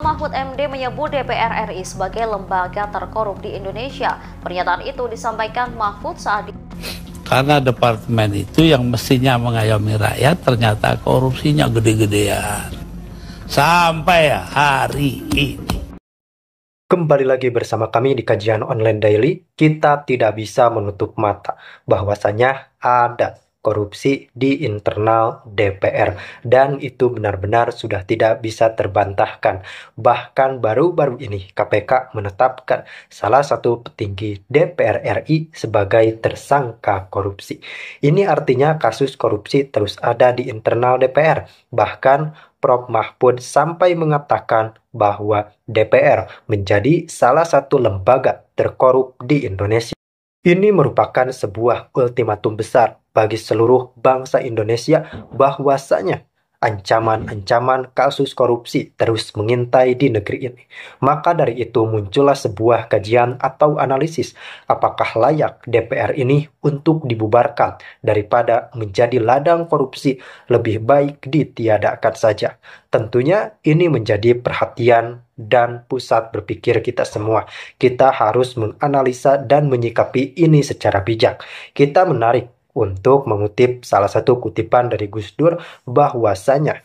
Mahfud MD menyebut DPR RI sebagai lembaga terkorup di Indonesia. Pernyataan itu disampaikan Mahfud saat karena departemen itu yang mestinya mengayomi rakyat ternyata korupsinya gede-gedean. Sampai hari ini. Kembali lagi bersama kami di kajian online daily. Kita tidak bisa menutup mata bahwasanya ada korupsi di internal DPR, dan itu benar-benar sudah tidak bisa terbantahkan. Bahkan baru-baru ini KPK menetapkan salah satu petinggi DPR RI sebagai tersangka korupsi. Ini artinya kasus korupsi terus ada di internal DPR. Bahkan Prof. Mahfud sampai mengatakan bahwa DPR menjadi salah satu lembaga terkorup di Indonesia. Ini merupakan sebuah ultimatum besar bagi seluruh bangsa Indonesia bahwasanya ancaman-ancaman kasus korupsi terus mengintai di negeri ini. Maka dari itu muncullah sebuah kajian atau analisis apakah layak DPR ini untuk dibubarkan daripada menjadi ladang korupsi, lebih baik ditiadakan saja. Tentunya ini menjadi perhatian dan pusat berpikir kita semua. Kita harus menganalisa dan menyikapi ini secara bijak. Kita menarik untuk mengutip salah satu kutipan dari Gus Dur bahwasanya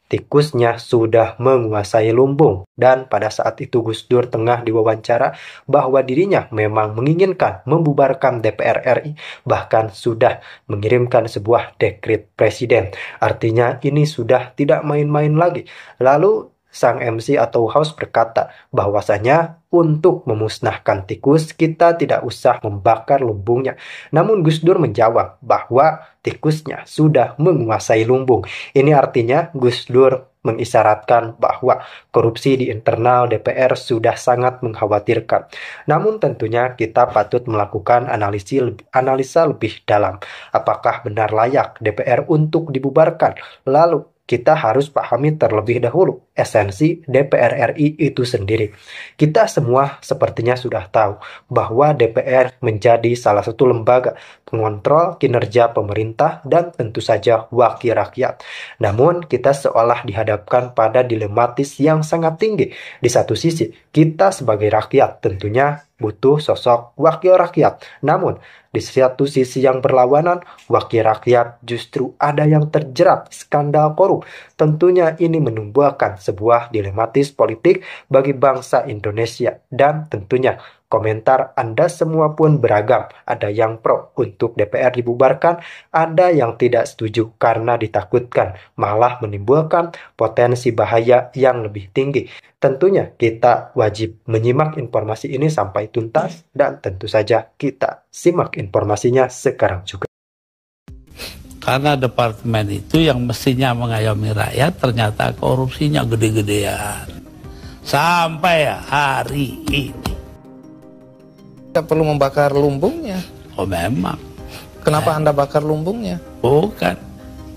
tikusnya sudah menguasai lumbung, dan pada saat itu Gus Dur tengah diwawancara bahwa dirinya memang menginginkan membubarkan DPR RI, bahkan sudah mengirimkan sebuah dekret presiden. Artinya ini sudah tidak main-main lagi. Lalu sang MC atau host berkata bahwasanya untuk memusnahkan tikus kita tidak usah membakar lumbungnya. Namun Gus Dur menjawab bahwa tikusnya sudah menguasai lumbung. Ini artinya Gus Dur mengisyaratkan bahwa korupsi di internal DPR sudah sangat mengkhawatirkan. Namun tentunya kita patut melakukan analisa lebih dalam. Apakah benar layak DPR untuk dibubarkan? Lalu kita harus pahami terlebih dahulu esensi DPR RI itu sendiri. Kita semua sepertinya sudah tahu bahwa DPR menjadi salah satu lembaga pengontrol kinerja pemerintah dan tentu saja wakil rakyat. Namun kita seolah dihadapkan pada dilematis yang sangat tinggi. Di satu sisi, kita sebagai rakyat tentunya butuh sosok wakil rakyat. Namun, di satu sisi yang berlawanan, wakil rakyat justru ada yang terjerat skandal korup. Tentunya ini menumbuhkan sebuah dilematis politik bagi bangsa Indonesia. Dan tentunya komentar Anda semua pun beragam. Ada yang pro untuk DPR dibubarkan, ada yang tidak setuju karena ditakutkan malah menimbulkan potensi bahaya yang lebih tinggi. Tentunya kita wajib menyimak informasi ini sampai tuntas, dan tentu saja kita simak informasinya sekarang juga. Karena departemen itu yang mestinya mengayomi rakyat ternyata korupsinya gede-gedean. Sampai hari ini. Tidak perlu membakar lumbungnya. Oh memang. Kenapa Anda bakar lumbungnya? Bukan.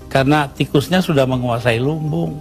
Karena tikusnya sudah menguasai lumbung.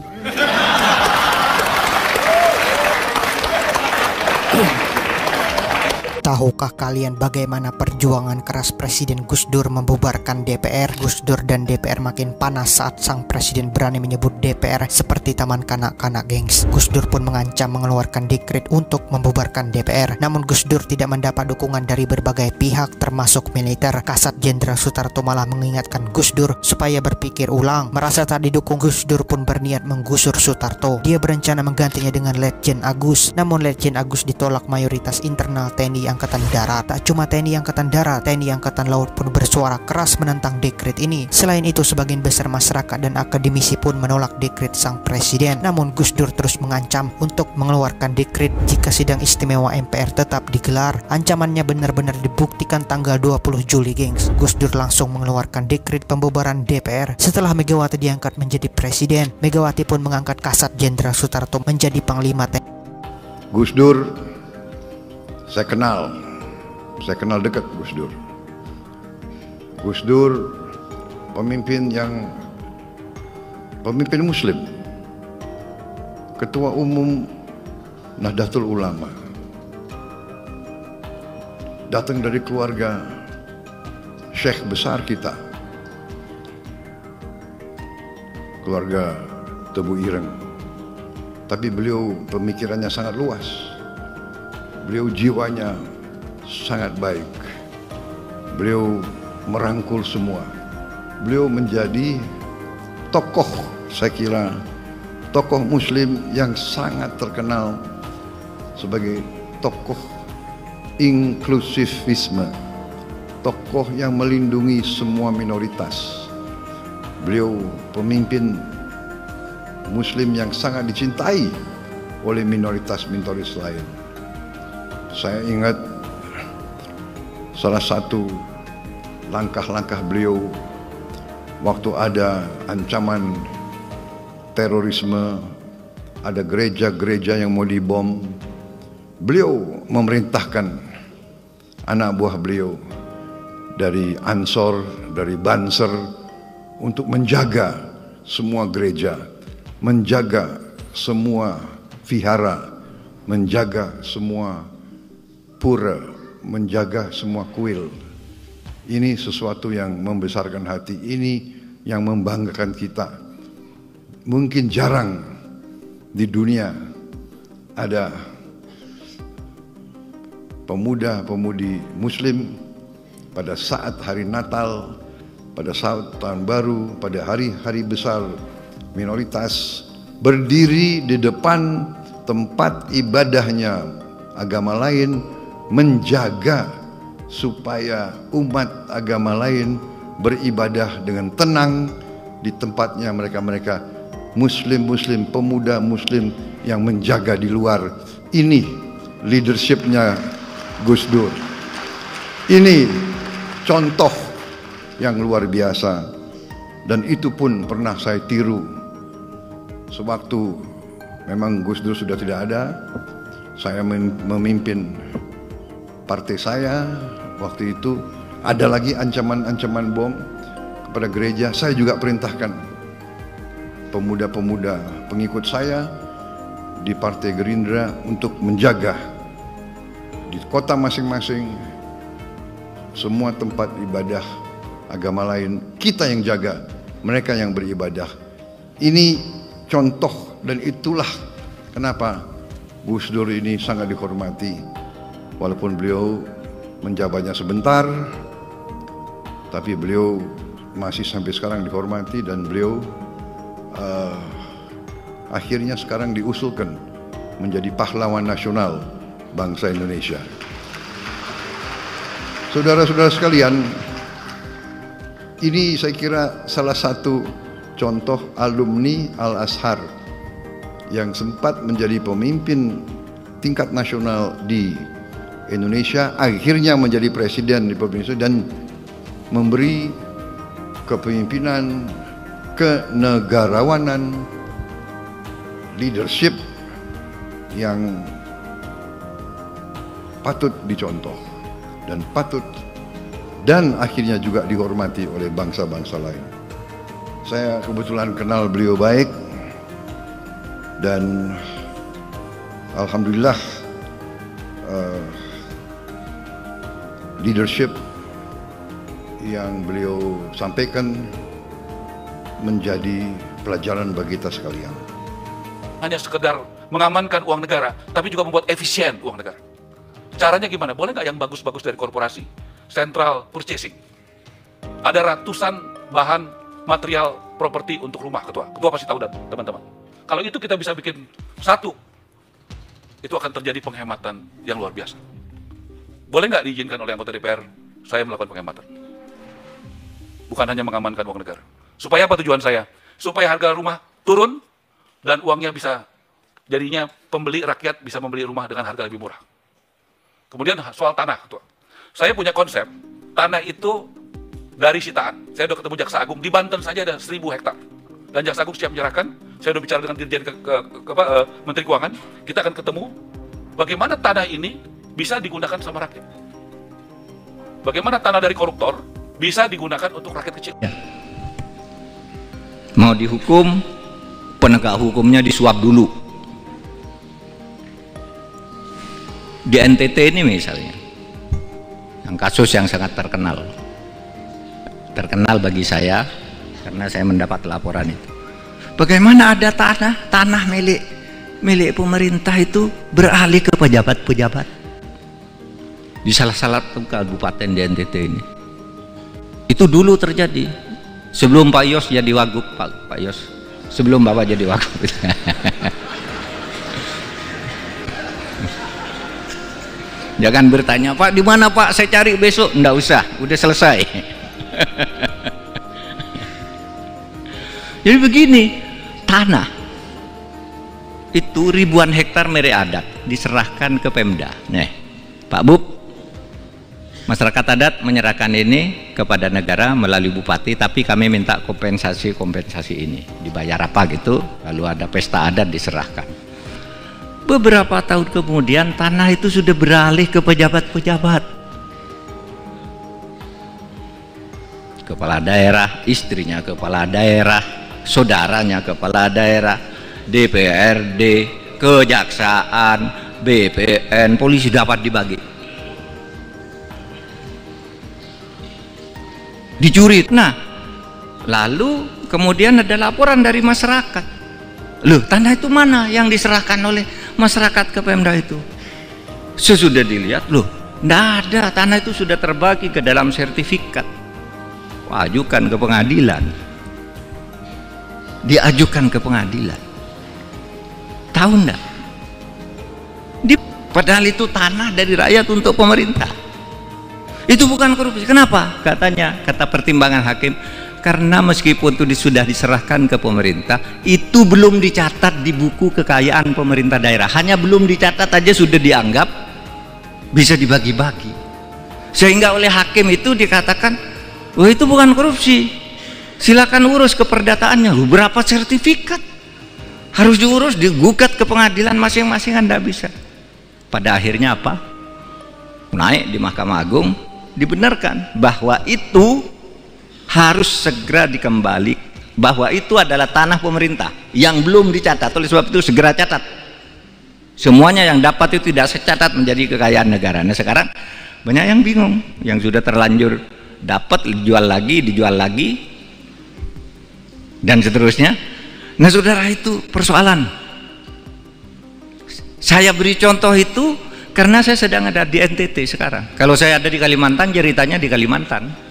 Tahukah kalian bagaimana perjuangan keras Presiden Gus Dur membubarkan DPR? Gus Dur dan DPR makin panas saat sang presiden berani menyebut DPR seperti taman kanak-kanak, gengs. Gus Dur pun mengancam mengeluarkan dekret untuk membubarkan DPR. Namun Gus Dur tidak mendapat dukungan dari berbagai pihak termasuk militer. Kasat Jenderal Sutarto malah mengingatkan Gus Dur supaya berpikir ulang. Merasa tak didukung, Gus Dur pun berniat menggusur Sutarto. Dia berencana menggantinya dengan Letjen Agus. Namun Letjen Agus ditolak mayoritas internal TNI Angkatan Darat. Tak cuma TNI Angkatan Darat, TNI Angkatan Laut pun bersuara keras menentang dekret ini. Selain itu, sebagian besar masyarakat dan akademisi pun menolak dekret sang presiden. Namun Gus Dur terus mengancam untuk mengeluarkan dekret jika sidang istimewa MPR tetap digelar. Ancamannya benar-benar dibuktikan tanggal 20 Juli, gengs. Gus Dur langsung mengeluarkan dekret pembubaran DPR. Setelah Megawati diangkat menjadi presiden, Megawati pun mengangkat Kasat Jenderal Sutarto menjadi Panglima TNI. Gus Dur saya kenal dekat Gus Dur. Gus Dur pemimpin Muslim, Ketua Umum Nahdlatul Ulama, datang dari keluarga Syekh besar kita, keluarga Tebu Ireng. tapi beliau pemikirannya sangat luas. Beliau jiwanya sangat baik. Beliau merangkul semua. Beliau menjadi tokoh, saya kira tokoh Muslim yang sangat terkenal sebagai tokoh inklusivisme, tokoh yang melindungi semua minoritas. Beliau pemimpin Muslim yang sangat dicintai oleh minoritas-minoritas lain. Saya ingat salah satu langkah-langkah beliau waktu ada ancaman terorisme, ada gereja-gereja yang mau dibom. Beliau memerintahkan anak buah beliau dari Ansor, dari Banser untuk menjaga semua gereja, menjaga semua vihara, menjaga semua pura, menjaga semua kuil. Ini sesuatu yang membesarkan hati, ini yang membanggakan kita. Mungkin jarang di dunia ada pemuda-pemudi Muslim pada saat hari Natal, pada saat Tahun Baru, pada hari-hari besar minoritas, berdiri di depan tempat ibadahnya agama lain, menjaga supaya umat agama lain beribadah dengan tenang di tempatnya mereka Muslim-Muslim, pemuda Muslim yang menjaga di luar. Ini leadershipnya Gus Dur. Ini contoh yang luar biasa, dan itu pun pernah saya tiru. Sewaktu memang Gus Dur sudah tidak ada, saya memimpin partai saya. Waktu itu ada lagi ancaman-ancaman bom kepada gereja. Saya juga perintahkan pemuda-pemuda pengikut saya di Partai Gerindra untuk menjaga di kota masing-masing semua tempat ibadah agama lain. Kita yang jaga, mereka yang beribadah. Ini contoh, dan itulah kenapa Gus Dur ini sangat dihormati. Walaupun beliau menjabatnya sebentar, tapi beliau masih sampai sekarang dihormati, dan beliau akhirnya sekarang diusulkan menjadi pahlawan nasional bangsa Indonesia. Saudara-saudara sekalian, ini saya kira salah satu contoh alumni Al-Azhar yang sempat menjadi pemimpin tingkat nasional di Indonesia, akhirnya menjadi presiden di Indonesia dan memberi kepemimpinan, kenegarawanan, leadership yang patut dicontoh dan akhirnya juga dihormati oleh bangsa-bangsa lain. Saya kebetulan kenal beliau baik, dan alhamdulillah leadership yang beliau sampaikan menjadi pelajaran bagi kita sekalian. Hanya sekedar mengamankan uang negara, tapi juga membuat efisien uang negara. Caranya gimana? Boleh nggak yang bagus-bagus dari korporasi? Central purchasing. Ada ratusan bahan material properti untuk rumah, Ketua. Ketua pasti tahu, dan teman-teman. Kalau itu kita bisa bikin satu, itu akan terjadi penghematan yang luar biasa. Boleh nggak diizinkan oleh anggota DPR saya melakukan penghematan? Bukan hanya mengamankan uang negara. Supaya apa tujuan saya? Supaya harga rumah turun dan uangnya bisa, jadinya pembeli rakyat bisa membeli rumah dengan harga lebih murah. Kemudian soal tanah, Ketua. Saya punya konsep, tanah itu dari sitaan. Saya sudah ketemu Jaksa Agung, di Banten saja ada 1000 hektar. Dan Jaksa Agung siap menyerahkan. Saya sudah bicara dengan Dirjen Menteri Keuangan, kita akan ketemu bagaimana tanah ini bisa digunakan sama rakyat. Bagaimana tanah dari koruptor bisa digunakan untuk rakyat kecil. Mau dihukum, penegak hukumnya disuap dulu. Di NTT ini misalnya, yang kasus yang sangat terkenal bagi saya, karena saya mendapat laporan itu. Bagaimana ada tanah milik milik pemerintah itu beralih ke pejabat-pejabat di salah satu kabupaten di NTT ini. Itu dulu terjadi sebelum Pak Yos jadi wagub, Pak Yos, sebelum Bapak jadi wagub. Jangan bertanya, Pak di mana Pak, saya cari besok. Nggak usah, udah selesai. Jadi begini, tanah itu ribuan hektar milik adat diserahkan ke Pemda. Nih, Pak Bub, masyarakat adat menyerahkan ini kepada negara melalui bupati, tapi kami minta kompensasi ini, dibayar apa gitu, lalu ada pesta adat diserahkan. Beberapa tahun kemudian tanah itu sudah beralih ke pejabat-pejabat, kepala daerah, istrinya kepala daerah, saudaranya kepala daerah, DPRD, kejaksaan, BPN, polisi dapat dibagi, dicuri. Nah, lalu kemudian ada laporan dari masyarakat, loh tanah itu mana yang diserahkan oleh masyarakat ke Pemda itu? Sesudah dilihat, loh enggak ada, tanah itu sudah terbagi ke dalam sertifikat. Ajukan ke pengadilan, diajukan ke pengadilan. Tahu enggak? Padahal itu tanah dari rakyat untuk pemerintah. Itu bukan korupsi. Kenapa? Katanya, kata pertimbangan hakim, karena meskipun itu sudah diserahkan ke pemerintah, itu belum dicatat di buku kekayaan pemerintah daerah. Hanya belum dicatat aja sudah dianggap bisa dibagi-bagi. Sehingga oleh hakim itu dikatakan, wah itu bukan korupsi, silakan urus keperdataannya. Berapa sertifikat harus diurus, digugat ke pengadilan masing-masing, Anda bisa. Pada akhirnya apa? Naik di Mahkamah Agung, dibenarkan bahwa itu harus segera dikembali, bahwa itu adalah tanah pemerintah yang belum dicatat. Oleh sebab itu segera catat. Semuanya yang dapat itu tidak secatat menjadi kekayaan negara. Nah sekarang banyak yang bingung, yang sudah terlanjur dapat dijual lagi dan seterusnya. Nah saudara, itu persoalan. Saya beri contoh itu karena saya sedang ada di NTT sekarang. Kalau saya ada di Kalimantan, ceritanya di Kalimantan.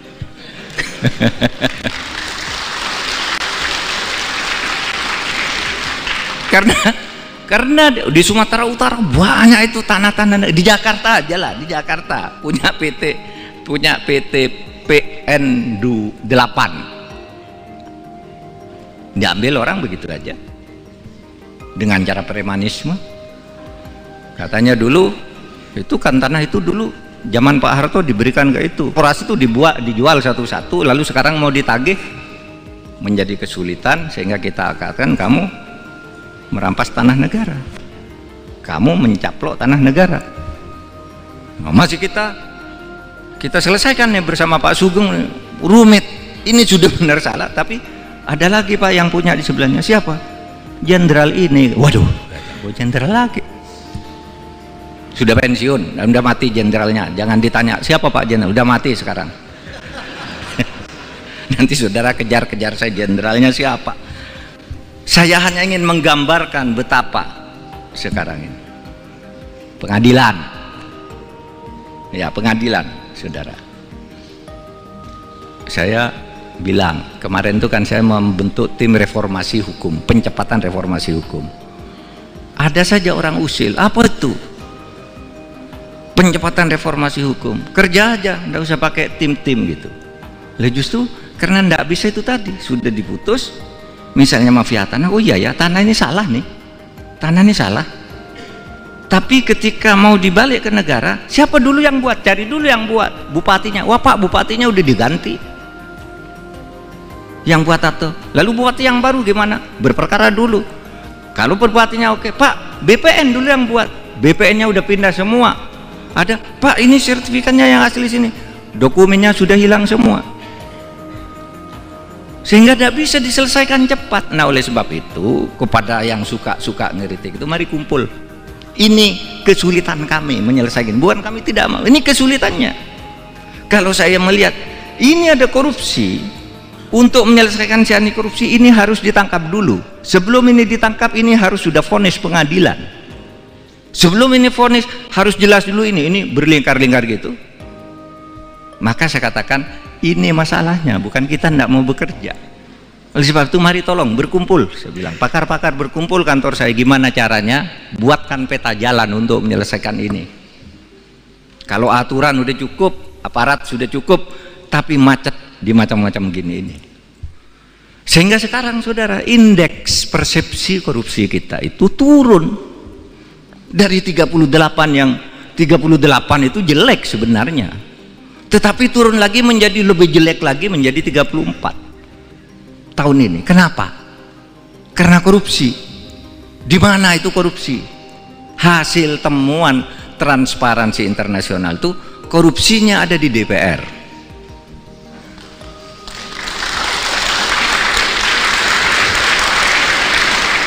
karena di Sumatera Utara banyak itu tanah-tanah. Di Jakarta aja lah, di Jakarta punya PT PN 8 diambil orang begitu aja dengan cara premanisme. Katanya dulu itu kan tanah itu dulu zaman Pak Harto diberikan ke itu, korporasi itu dijual satu-satu, lalu sekarang mau ditagih menjadi kesulitan, sehingga kita katakan kamu merampas tanah negara, kamu mencaplok tanah negara. Nah, masih kita selesaikan nih bersama Pak Sugeng, rumit, ini sudah benar salah, tapi ada lagi Pak yang punya di sebelahnya, siapa? Jenderal ini, waduh, jenderal lagi. Sudah pensiun, udah mati jenderalnya. Jangan ditanya siapa Pak Jenderal, udah mati sekarang. Nanti saudara kejar-kejar saya jenderalnya siapa. Saya hanya ingin menggambarkan betapa sekarang ini pengadilan, ya pengadilan, saudara. Saya bilang kemarin itu kan saya membentuk tim reformasi hukum, pencepatan reformasi hukum. Ada saja orang usil, apa itu? Pencepatan reformasi hukum, kerja aja, nggak usah pakai tim-tim gitu. Lah justru karena nggak bisa itu tadi, sudah diputus, misalnya mafia tanah, oh iya ya tanah ini salah nih, tanah ini salah. Tapi ketika mau dibalik ke negara, siapa dulu yang buat? Cari dulu yang buat, bupatinya. Wah Pak, bupatinya udah diganti. Yang buat atau lalu bupati yang baru gimana? Berperkara dulu. Kalau bupatinya oke, Pak, BPN dulu yang buat, BPN-nya udah pindah semua. Ada, Pak ini sertifikatnya yang asli sini, dokumennya sudah hilang semua, sehingga tidak bisa diselesaikan cepat. Nah oleh sebab itu kepada yang suka ngeritik itu, mari kumpul. Ini kesulitan kami menyelesaikan, bukan kami tidak mau, ini kesulitannya. Kalau saya melihat ini ada korupsi, Untuk menyelesaikan si anti korupsi ini harus ditangkap dulu. Sebelum ini ditangkap, ini harus sudah vonis pengadilan. Sebelum ini vonis harus jelas dulu ini berlingkar-lingkar gitu. Maka saya katakan ini masalahnya, bukan kita tidak mau bekerja. Oleh sebab itu mari tolong berkumpul, saya bilang pakar-pakar berkumpul kantor saya, gimana caranya buatkan peta jalan untuk menyelesaikan ini. Kalau aturan udah cukup, aparat sudah cukup, tapi macet di macam-macam gini ini. Sehingga sekarang saudara, indeks persepsi korupsi kita itu turun dari 38 yang 38 itu jelek sebenarnya, tetapi turun lagi menjadi lebih jelek lagi menjadi 34 tahun ini. Kenapa? Karena korupsi. Di mana itu korupsi? Hasil temuan Transparansi Internasional itu korupsinya ada di DPR.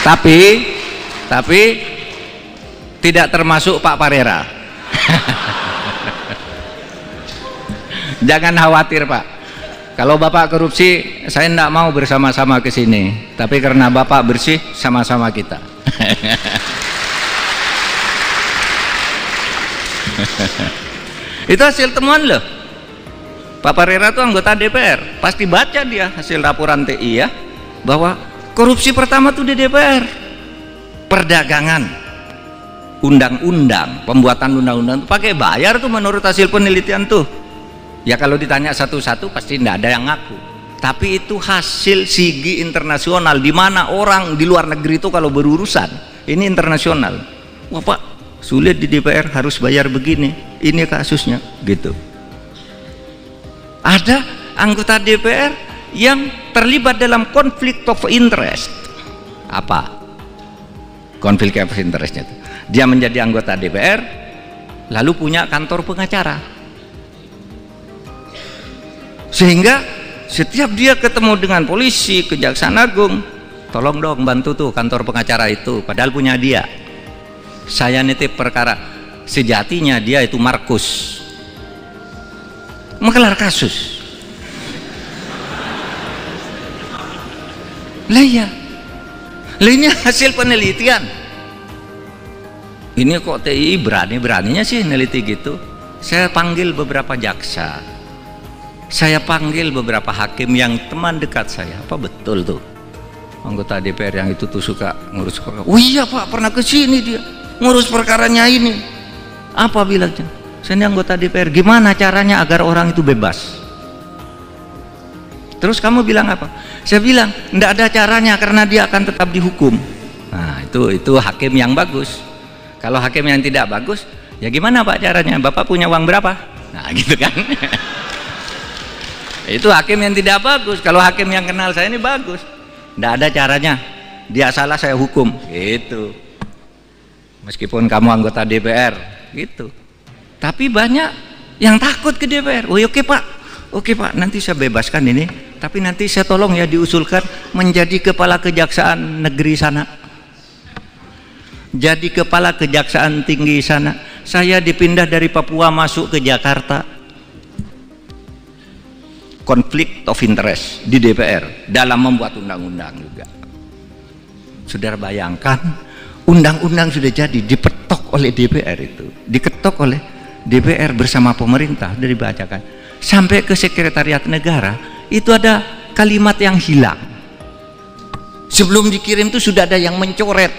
Tapi tidak termasuk Pak Parera. Jangan khawatir Pak, kalau Bapak korupsi saya tidak mau bersama-sama ke sini, tapi karena Bapak bersih sama-sama kita. Itu hasil temuan loh. Pak Parera itu anggota DPR, pasti baca dia hasil laporan TI ya, bahwa korupsi pertama tuh di DPR. Perdagangan, undang-undang, pembuatan undang-undang pakai bayar tuh menurut hasil penelitian tuh. Ya kalau ditanya satu-satu pasti tidak ada yang ngaku. Tapi itu hasil sigi internasional, di mana orang di luar negeri itu kalau berurusan, ini internasional. Wah Pak, sulit di DPR harus bayar begini, ini kasusnya gitu. Ada anggota DPR yang terlibat dalam konflik of interest. Apa konflik of interestnya itu? Dia menjadi anggota DPR lalu punya kantor pengacara, sehingga setiap dia ketemu dengan polisi, kejaksaan agung, tolong dong bantu tuh kantor pengacara itu, padahal punya dia. Saya nitip perkara, sejatinya dia itu Markus, menggelar kasus. Lah ya, ini hasil penelitian. Ini kok TI berani-beraninya sih neliti gitu. Saya panggil beberapa jaksa, saya panggil beberapa hakim yang teman dekat saya. Apa betul tuh anggota DPR yang itu tuh suka ngurus perkara? Oh iya Pak, pernah ke sini dia ngurus perkaranya ini. Apa bilangnya? Saya ini anggota DPR, gimana caranya agar orang itu bebas? Terus kamu bilang apa? Saya bilang tidak ada caranya karena dia akan tetap dihukum. Nah itu hakim yang bagus. Kalau hakim yang tidak bagus, ya gimana Pak caranya? Bapak punya uang berapa? Nah gitu kan. Itu hakim yang tidak bagus. Kalau hakim yang kenal saya ini bagus, tidak ada caranya, dia salah saya hukum gitu. Meskipun kamu anggota DPR gitu. Tapi banyak yang takut ke DPR. Oh oke Pak, nanti saya bebaskan ini, tapi nanti saya tolong ya diusulkan menjadi kepala kejaksaan negeri sana, jadi kepala kejaksaan tinggi sana. Saya dipindah dari Papua masuk ke Jakarta. Konflik of interest di DPR dalam membuat undang-undang juga. Saudara bayangkan, undang-undang sudah jadi, dipetok oleh DPR itu, diketok oleh DPR bersama pemerintah, sudah dibacakan sampai ke sekretariat negara. Itu ada kalimat yang hilang. Sebelum dikirim itu sudah ada yang mencoret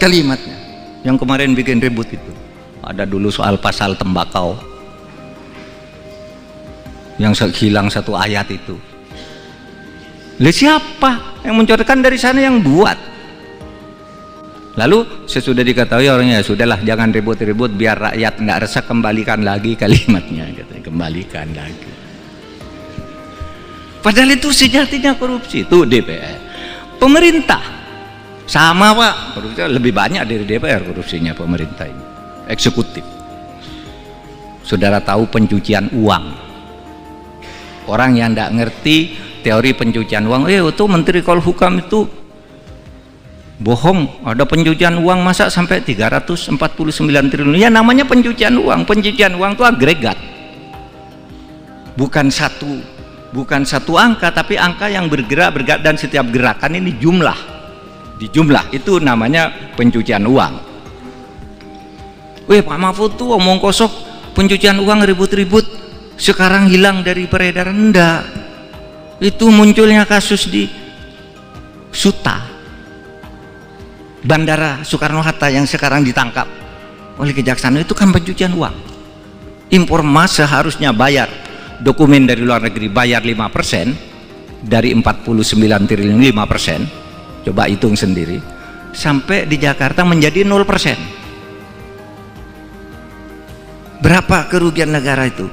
kalimatnya. Yang kemarin bikin ribut itu ada dulu soal pasal tembakau yang hilang satu ayat itu. Lah siapa yang mencoretkan? Dari sana yang buat. Lalu sesudah diketahui orangnya, sudahlah jangan ribut-ribut biar rakyat nggak resah, kembalikan lagi kalimatnya, katanya, kembalikan lagi. Padahal itu sejatinya korupsi itu DPR. Pemerintah sama Pak, korupsi lebih banyak dari DPR korupsinya pemerintah ini. Eksekutif. Saudara tahu pencucian uang. Orang yang tidak ngerti teori pencucian uang, itu Menteri Polhukam itu bohong, ada pencucian uang masa sampai 349 triliun. Ya namanya pencucian uang. Pencucian uang itu agregat, bukan satu bukan satu angka, tapi angka yang bergerak dan setiap gerakan ini dijumlah, itu namanya pencucian uang. Weh, Pak Mahfud tuh omong kosong, pencucian uang ribut-ribut, sekarang hilang dari peredaran. Enggak, itu munculnya kasus di Suta, Bandara Soekarno-Hatta yang sekarang ditangkap oleh Kejaksaan, itu kan pencucian uang. Impor emas seharusnya bayar dokumen dari luar negeri, bayar 5% dari 49 triliun, 5%. Coba hitung sendiri, sampai di Jakarta menjadi 0%. Berapa kerugian negara itu?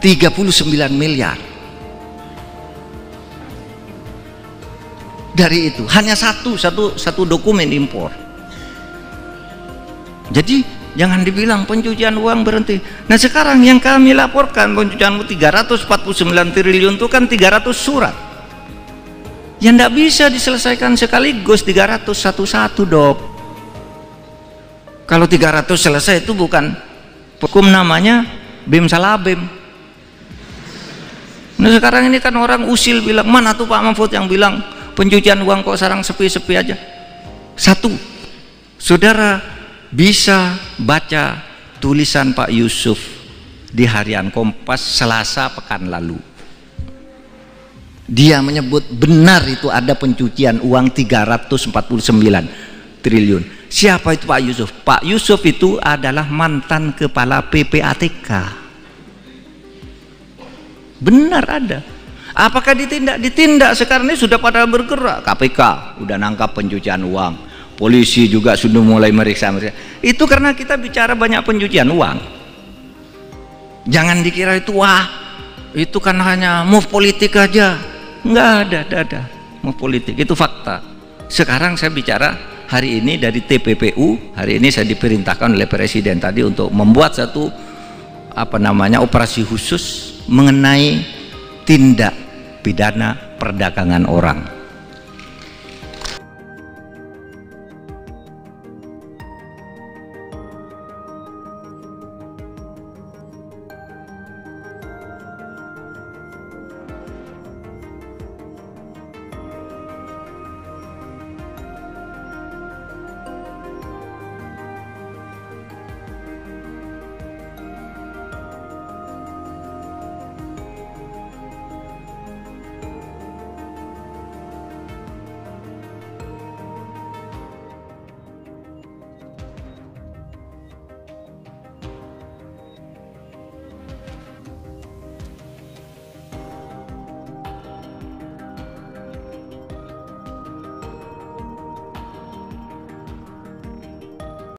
39 miliar. Dari itu hanya satu dokumen impor. Jadi jangan dibilang pencucian uang berhenti. Nah sekarang yang kami laporkan pencucian uang 349 triliun itu kan 300 surat. Yang tidak bisa diselesaikan sekaligus 300 satu-satu, Dok. Kalau 300 selesai itu bukan hukum, namanya bim salah bim. Nah sekarang ini kan orang usil bilang, mana tuh Pak Mahfud yang bilang pencucian uang kok sekarang sepi-sepi aja. Satu, saudara bisa baca tulisan Pak Yusuf di Harian Kompas Selasa pekan lalu. Dia menyebut benar itu ada pencucian uang 349 triliun. Siapa itu Pak Yusuf? Pak Yusuf itu adalah mantan kepala PPATK. Benar ada. Apakah ditindak? Ditindak. Sekarang ini sudah pada bergerak. KPK udah nangkap pencucian uang. Polisi juga sudah mulai meriksa. Itu karena kita bicara banyak pencucian uang. Jangan dikira itu wah, itu kan hanya move politik aja. Enggak ada move politik, itu fakta. Sekarang saya bicara hari ini dari TPPU. Hari ini saya diperintahkan oleh Presiden tadi untuk membuat satu operasi khusus mengenai tindak pidana perdagangan orang.